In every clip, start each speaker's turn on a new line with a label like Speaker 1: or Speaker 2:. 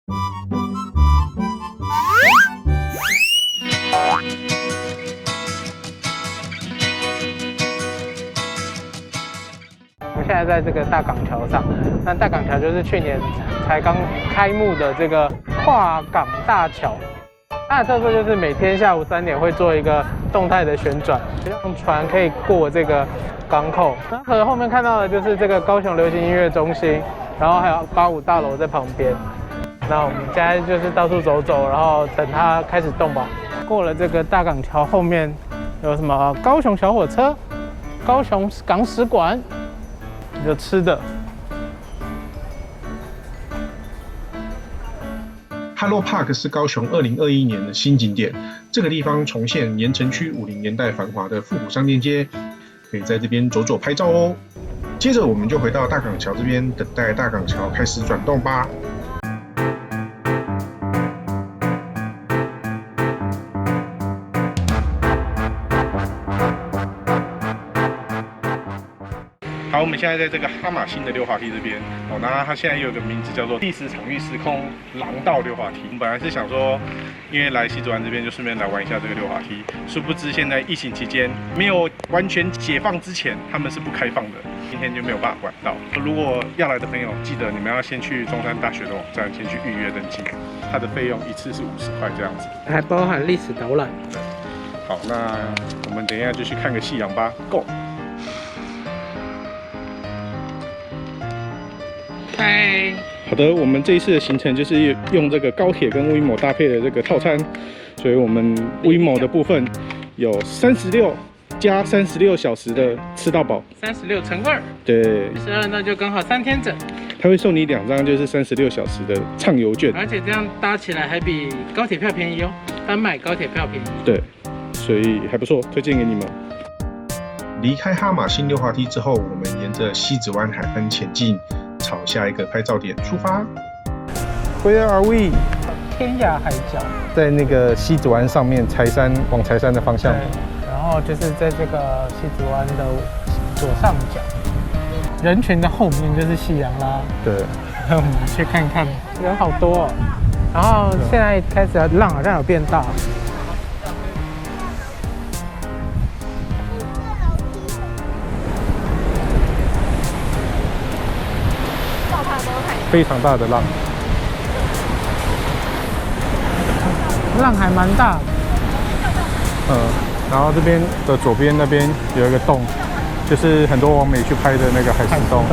Speaker 1: 我们现在在这个大港桥上，那大港桥就是去年才刚开幕的这个跨港大桥。它的特色就是每天下午3点会做一个动态的旋转，让船可以过这个港口。那和后面看到的就是这个高雄流行音乐中心，然后还有85大楼在旁边。那我们现在就是到处走走，然后等它开始动吧。过了这个大港桥后面有什么高雄小火车、高雄港史馆，有吃的。
Speaker 2: Hello Park 是高雄2021年的新景点，这个地方重现盐埕区50年代繁华的复古商店街，可以在这边走走拍照哦。接着我们就回到大港桥这边，等待大港桥开始转动吧。好，我们现在在这个哈马星的溜滑梯这边哦，那它现在有个名字叫做历史场域时空廊道溜滑梯。我们本来是想说，因为来西子湾这边就顺便来玩一下这个溜滑梯，殊不知现在疫情期间没有完全解放之前，他们是不开放的，今天就没有办法玩到。如果要来的朋友，记得你们要先去中山大学的网站先去预约登记，它的费用一次是50块这样子，
Speaker 1: 还包含历史导览。
Speaker 2: 好，那我们等一下就去看个夕阳吧 ，Go！
Speaker 1: 嗨，
Speaker 2: 好的，我们这一次的行程就是用这个高铁跟 WeMo 搭配的这个套餐，所以我们 WeMo 的部分有36加36小时的吃到饱
Speaker 1: 36乘2，
Speaker 2: 对
Speaker 1: ，12那就刚好3天整。
Speaker 2: 他会送你2张就是36小时的畅游券，
Speaker 1: 而且这样搭起来还比高铁票便宜哦，单买高铁票便宜。
Speaker 2: 对，所以还不错，推荐给你们。离开哈马星溜滑梯之后，我们沿着西子湾海岸前进。朝下一个拍照点出发。Where are we？
Speaker 1: 天涯海角，
Speaker 2: 在那个西子湾上面，往柴山的方向。
Speaker 1: 然后就是在这个西子湾的左上角，人群的后面就是夕阳啦。
Speaker 2: 对，
Speaker 1: 我们去看看，人好多哦。然后现在开始浪好像有变大。
Speaker 2: 非常大的浪，
Speaker 1: 浪还蛮大的。
Speaker 2: 然后这边的左边那边有一个洞，就是很多网美去拍的那个海石洞。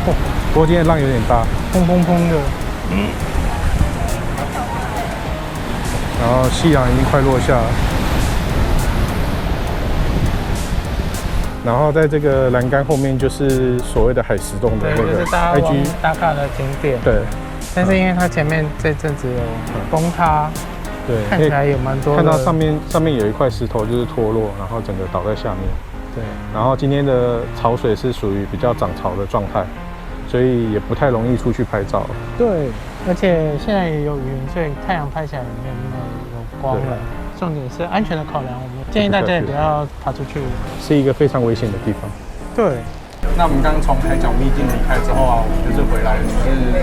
Speaker 2: 哦，不过今天浪有点大，
Speaker 1: 砰砰砰的。
Speaker 2: 然后夕阳已经快落下了。然后在这个栏杆后面就是所谓的海石洞的那个 IG
Speaker 1: 打卡的景点。
Speaker 2: 对，
Speaker 1: 但是因为它前面这阵子有崩塌，
Speaker 2: 对，
Speaker 1: 看起来有蛮多的。
Speaker 2: 看到上面有一块石头就是脱落，然后整个倒在下面。
Speaker 1: 对，
Speaker 2: 然后今天的潮水是属于比较涨潮的状态，所以也不太容易出去拍照。
Speaker 1: 对，而且现在也有云，所以太阳拍起来也没有那么有光了。重点是安全的考量，我们建议大家也不要爬出去，
Speaker 2: 是一个非常危险的地方。
Speaker 1: 对。
Speaker 2: 那我们刚从海角秘境离开之后啊，我们就是回来就是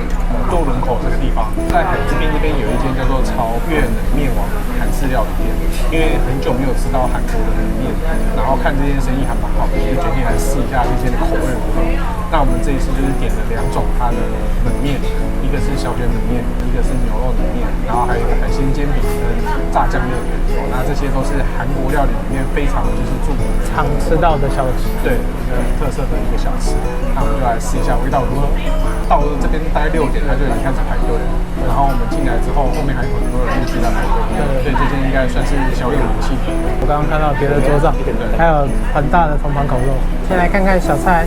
Speaker 2: 多伦口这个地方，在海这边有一间叫做潮越冷面网韩式料理店，因为很久没有吃到韩国的冷面，然后看这间生意还蛮好的，就决定来试一下这间的口味如何。那我们这一次就是点了2种它的冷面，一个是小卷冷面，一个是牛肉冷面，然后还有一个海鲜煎饼跟炸酱面。那这些都是韩国料理里面非常就是著名
Speaker 1: 常吃到的小吃，
Speaker 2: 对，一个特色的一个小吃。那我们就来试一下味道如何。到了这边大概6点，它就已经开始排队了。然后我们进来之后，后面还有很多人陆续在排队。对，这间应该算是小有名气。
Speaker 1: 我刚刚看到别的桌上还有很大的铜盘烤肉。先来看看小菜。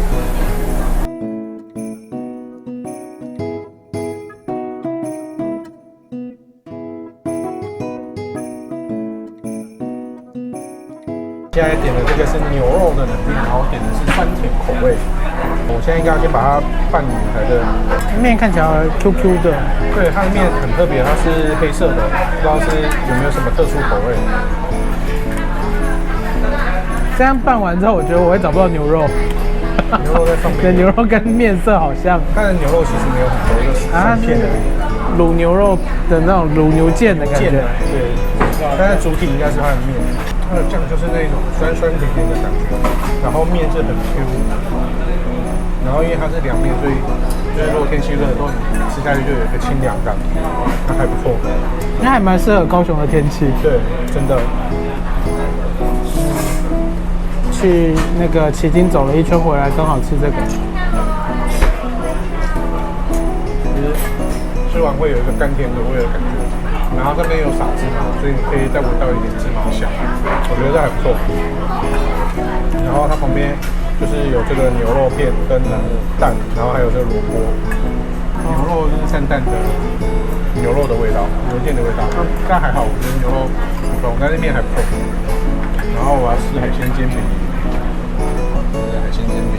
Speaker 2: 现在点的这个是牛肉的冷面，然后点的是酸甜口味。我现在应该要先把它拌匀才对。
Speaker 1: 面看起来 QQ 的，
Speaker 2: 对，它的面很特别，它是黑色的，不知道是有没有什么特殊口味。
Speaker 1: 这样拌完之后，我觉得我会找不到牛肉。
Speaker 2: 牛肉在上面。
Speaker 1: 对，牛肉跟面色好像。
Speaker 2: 但是牛肉其实没有很多，就是3片而已。
Speaker 1: 卤牛肉的那种卤牛腱的感觉。
Speaker 2: 对。但是主体应该是它的面，它的酱就是那种酸酸甜甜的感觉，然后面是很 Q。然后因为它是凉面，所以就是如果天气热，都吃下去就有一个清凉感，那还不错。
Speaker 1: 那还蛮适合高雄的天气。
Speaker 2: 对，真的。
Speaker 1: 去那个旗津走了一圈回来，刚好吃这个。
Speaker 2: 其实吃完会有一个甘甜的味的感觉，然后这边有撒芝麻，所以你可以再闻到一点芝麻香，我觉得这还不错。然后它旁边就是有这个牛肉片跟蛋，然后还有这个萝卜。牛肉就是淡淡的牛肉的味道，牛腱的味道。但还好，我觉得牛肉不重，但是面还不错。然后我要吃海鲜煎饼，海鲜煎饼。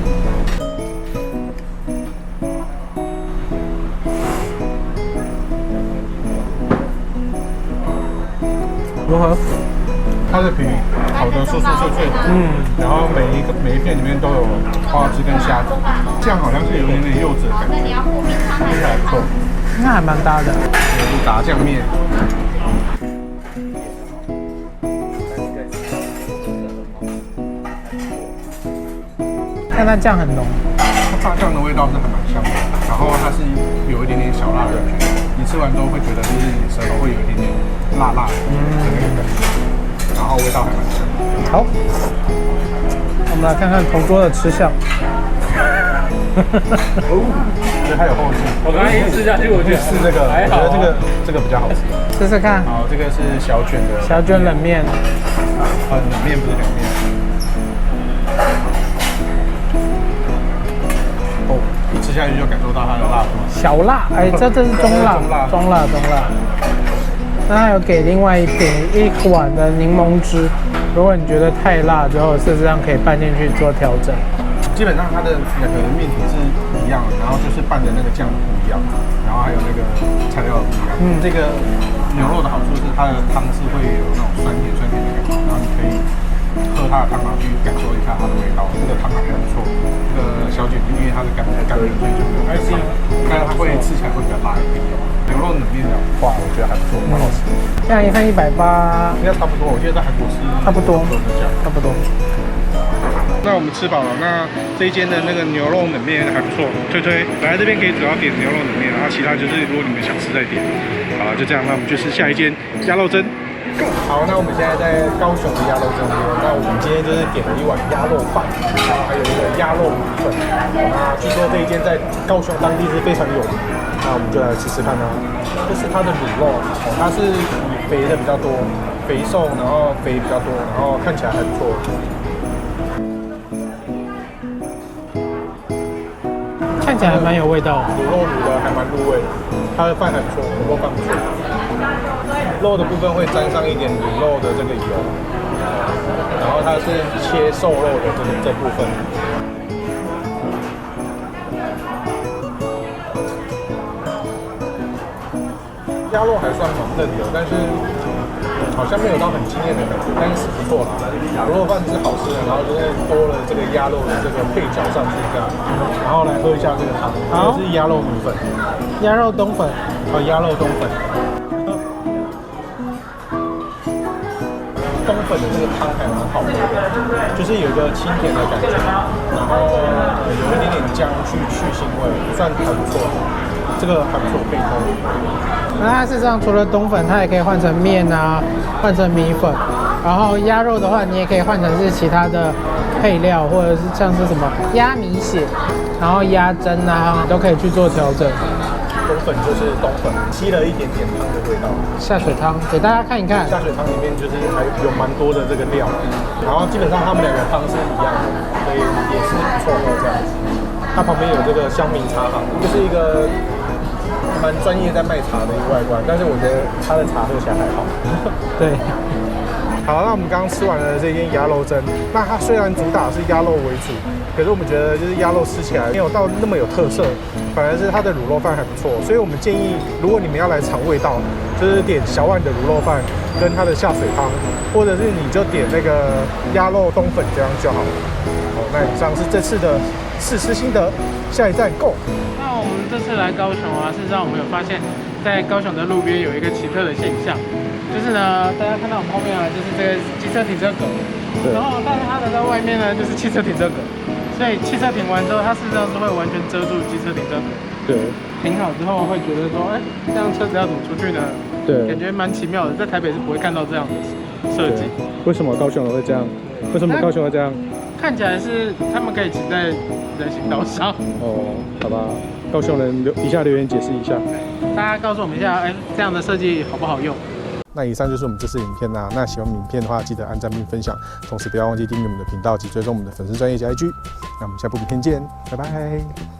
Speaker 1: 如何？
Speaker 2: 它的皮烤的酥酥脆脆的，然后每一片里面都有花枝跟虾子，酱好像是有一点点柚子的感觉，听起来还不错。
Speaker 1: 那还蛮搭的。
Speaker 2: 有炸酱面。
Speaker 1: 但它酱很浓，
Speaker 2: 它酱的味道是还蛮香的，然后它是有一点点小辣的感觉，你吃完之后会觉得就是你舌头会有一点点辣辣的那个感觉，然后味道还蛮香。
Speaker 1: 好，我们来看看同桌的吃相。
Speaker 2: 觉得它有后劲。
Speaker 3: 我刚刚一吃下去，我觉得
Speaker 2: 试这个，我觉得这个比较好吃。
Speaker 1: 试试看。
Speaker 2: 好，这个是小卷的。
Speaker 1: 小卷冷面。
Speaker 2: 冷面不是凉面。哦，一吃下去就感受到它的辣度。
Speaker 1: 小辣，哎，这是中辣，中辣。那它有给另外一碗的柠檬汁，如果你觉得太辣之后，事实上可以拌进去做调整。
Speaker 2: 基本上它的两个面体是一样的，然后就是拌的那个酱不一样，然后还有那个材料不一样。这个牛肉的好处是它的汤是会有那种酸甜的感觉，然后你可以喝它的汤，然后去感受一下它的味道。这个汤还不错。这个小卷因为它是干的，所以就没有太辣，但是它会吃起来会比较辣一点。牛肉冷面的话，我觉得还不错，蛮好吃。
Speaker 1: 这样一份180，
Speaker 2: 应该差不多。我记得在韩国是
Speaker 1: 差不多。
Speaker 2: 那我们吃饱了，那这一间的那个牛肉冷面还不错，推来这边可以主要点牛肉冷面，然后其他就是如果你们想吃再点。好了，就这样，那我们就吃下一间鸭肉蒸。好，那我们现在在高雄的鸭肉蒸店，那我们今天就是点了一碗鸭肉饭，然后还有一个鸭肉米粉。那据说这一间在高雄当地是非常有名，那我们就来吃吃看啦。这是它的卤肉，它是肥的比较多，肥瘦，然后肥比较多，然后看起来还不错。
Speaker 1: 看起来还蛮有味道。
Speaker 2: 卤肉卤的还蛮入味的，它的饭还不错，卤肉饭不错。肉的部分会沾上一点卤肉的这个油，然后它是切瘦肉的这部分。鸭肉还算蛮嫩的，但是好像没有到很惊艳的感觉，但是不错啦。卤肉饭是好吃的，然后就是多了这个鸭肉的这个配角上去这样，然后来喝一下这个汤，这个是鸭肉米粉，
Speaker 1: 鸭肉冬粉，
Speaker 2: 鸭肉冬粉。冬粉的这个汤还蛮好喝的，就是有一个清甜的感觉，然后有一点点姜去腥味，算很不错。这个还不错，配汤。
Speaker 1: 那它事实上除了冬粉，它也可以换成面啊，换成米粉。然后鸭肉的话，你也可以换成是其他的配料，或者是像是什么鸭米血，然后鸭胗啊，都可以去做调整。
Speaker 2: 冬粉就是冬粉，吸了一点点汤的味道。
Speaker 1: 下水汤给大家看一看，
Speaker 2: 下水汤里面就是还有蛮多的这个料，然后基本上他们两个汤是一样的，所以也是不错喝这样子。它旁边有这个香茗茶行，就是一个蛮专业在卖茶的一个外观，但是我觉得它的茶喝起来还好。
Speaker 1: 对。
Speaker 2: 好，那我们刚刚吃完了这间鸭肉蒸，那它虽然主打是鸭肉为主，可是我们觉得就是鸭肉吃起来没有到那么有特色，反而是它的卤肉饭还不错，所以我们建议如果你们要来尝味道，就是点小碗的卤肉饭跟它的下水汤，或者是你就点那个鸭肉冬粉这样就好了。好，那以上是这次的
Speaker 3: 试吃心得，下一站 Go。
Speaker 1: 那我们这次来高雄啊，事实上我们有发现，在高雄的路边有一个奇特的现象，就是呢，大家看到我们后面啊，就是这个机车停车格，然后但是它的在外面呢，就是汽车停车格，所以汽车停完之后，它事实上是会完全遮住机车停车格。对，停好之后会觉得说，哎，这样车子要怎么出去呢？对，感觉蛮奇妙的，在台北是不会看到这样的设计。
Speaker 3: 为什么高雄人会这样？为什么高雄会这样？
Speaker 1: 看起来是他们可以骑在人行道上。哦，
Speaker 3: 好吧，高雄人底下留言解释一下，
Speaker 1: 大家告诉我们一下，哎，这样的设计好不好用？
Speaker 3: 那以上就是我们这次影片啦。那喜欢影片的话，记得按赞并分享，同时不要忘记订阅我们的频道及追踪我们的粉丝专页及IG。那我们下部影片见，拜拜。